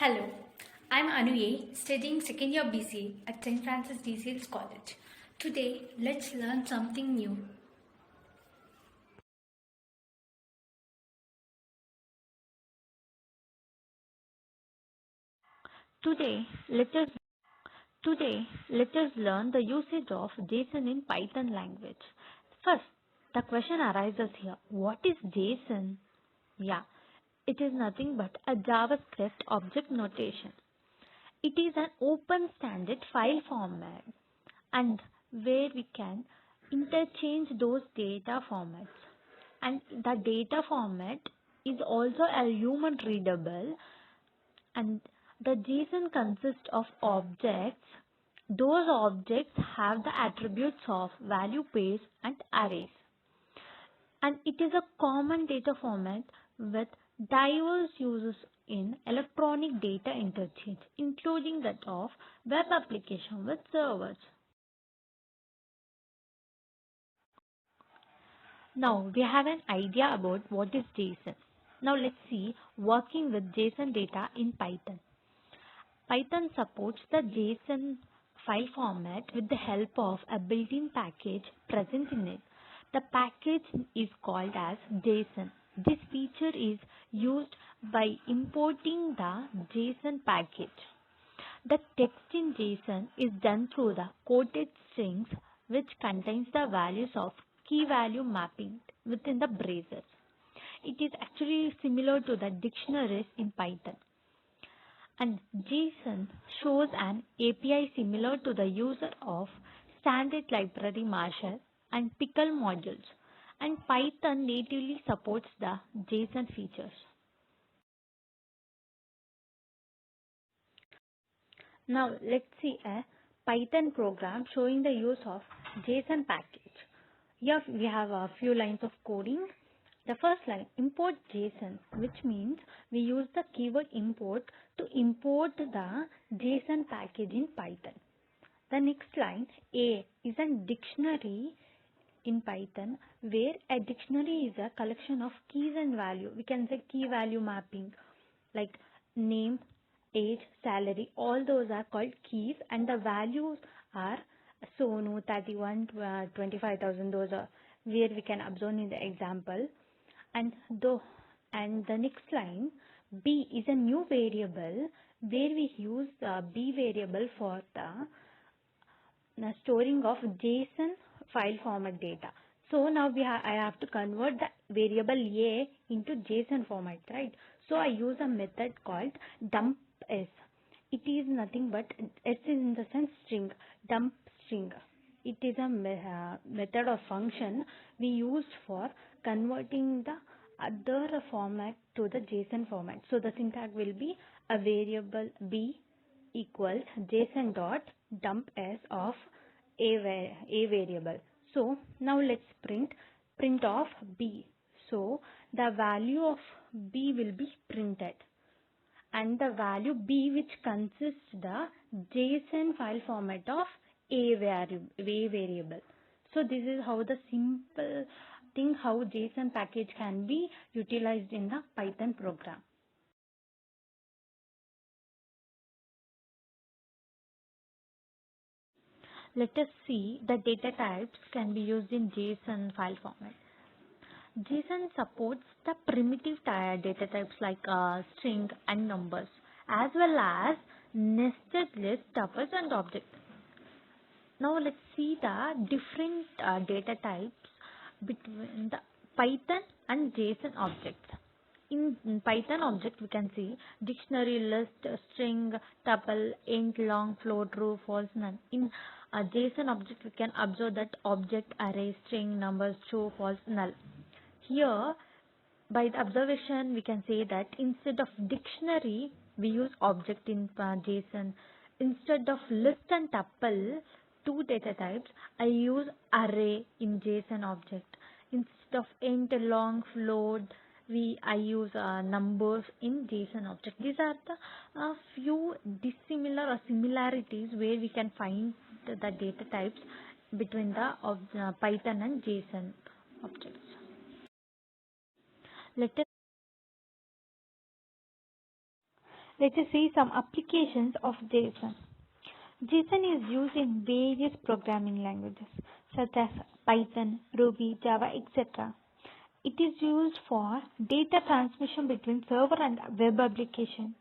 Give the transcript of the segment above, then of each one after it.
Hello, I'm Anuye, studying second year BCA at St. Francis de Sales College. Today, let's learn something new. Today, let us learn the usage of JSON in Python language. First, the question arises here: what is JSON? Yeah, it is nothing but a JavaScript object notation. It is an open standard file format and where we can interchange those data formats. And the data format is also a human readable, and the JSON consists of objects. Those objects have the attributes of value pairs and arrays. And it is a common data format with diverse uses in electronic data interchange, including that of web application with servers. Now we have an idea about what is JSON. Now let's see working with JSON data in Python. Python supports the JSON file format with the help of a built-in package present in it. The package is called as JSON. This feature is used by importing the JSON package. The text in JSON is done through the quoted strings, which contains the values of key value mapping within the braces. It is actually similar to the dictionaries in Python. And JSON shows an API similar to the user of standard library Marshall and Pickle modules, and Python natively supports the JSON features. Now let's see a Python program showing the use of JSON package. Here we have a few lines of coding. The first line, import JSON, which means we use the keyword import to import the JSON package in Python. The next line, A, is a dictionary in Python, where a dictionary is a collection of keys and value. We can say key value mapping, like name, age, salary, all those are called keys, and the values are Sonu, 31, 25,000, those are where we can observe in the example. And the next line, B, is a new variable where we use the B variable for the storing of JSON file format data. So now I have to convert the variable A into JSON format, right? So I use a method called dump S. It is nothing but S is in the sense string, dump string. It is a method or function we used for converting the other format to the JSON format. So the syntax will be a variable B equals JSON dot dump S of a variable. So now let's print of B. So the value of B will be printed, and the value B, which consists the JSON file format of A variable. So this is how the simple thing how JSON package can be utilized in the Python program. Let us see the data types can be used in JSON file format. JSON supports the primitive data types like string and numbers, as well as nested list, tuples, and objects. Now let's see the different data types between the Python and JSON objects. In Python object, we can see dictionary, list, string, tuple, int, long, float, true, false, none. In JSON object, we can observe that object, array, string, numbers, true, false, null. Here, by the observation, we can say that instead of dictionary, we use object in JSON. Instead of list and tuple, two data types, I use array in JSON object. Instead of int, long, float, I use numbers in JSON object. These are the few dissimilar or similarities where we can find the data types between the Python and JSON objects. Let us Let us see some applications of JSON. JSON is used in various programming languages such as Python, Ruby, Java, etc. It is used for data transmission between server and web application,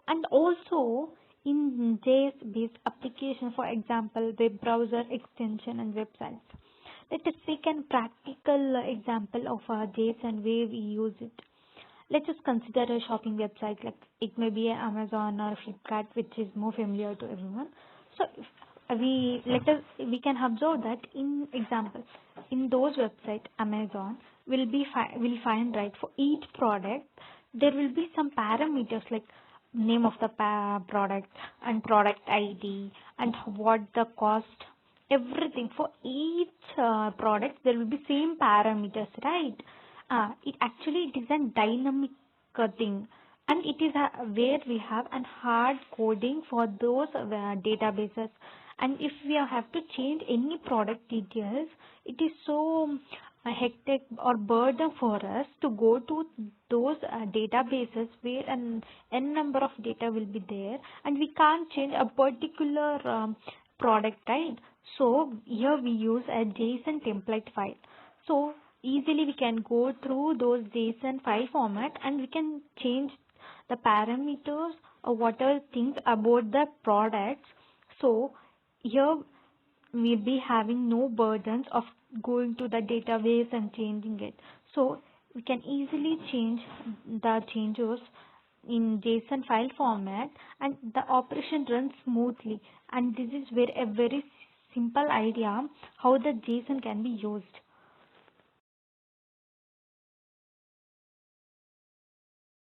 and also in JS-based application, for example, web browser extension and websites. Let us take a practical example of a JSON where we use it. Let us consider a shopping website, like it may be Amazon or Flipkart, which is more familiar to everyone. So if we can observe that in example, in those websites, Amazon will find, right, for each product there will be some parameters like name of the product and product ID and what the cost, everything for each product there will be same parameters, right? It is a dynamic thing, and it is where we have an hard coding for those databases. And if we have to change any product details, it is so hectic or burden for us to go to those databases where an n number of data will be there, and we can't change a particular product, right? So here we use a JSON template file. So easily we can go through those JSON file format and we can change the parameters or whatever things about the products. So here we'll be having no burdens of going to the database and changing it. So we can easily change the changes in JSON file format and the operation runs smoothly. And this is where a very simple idea how the JSON can be used.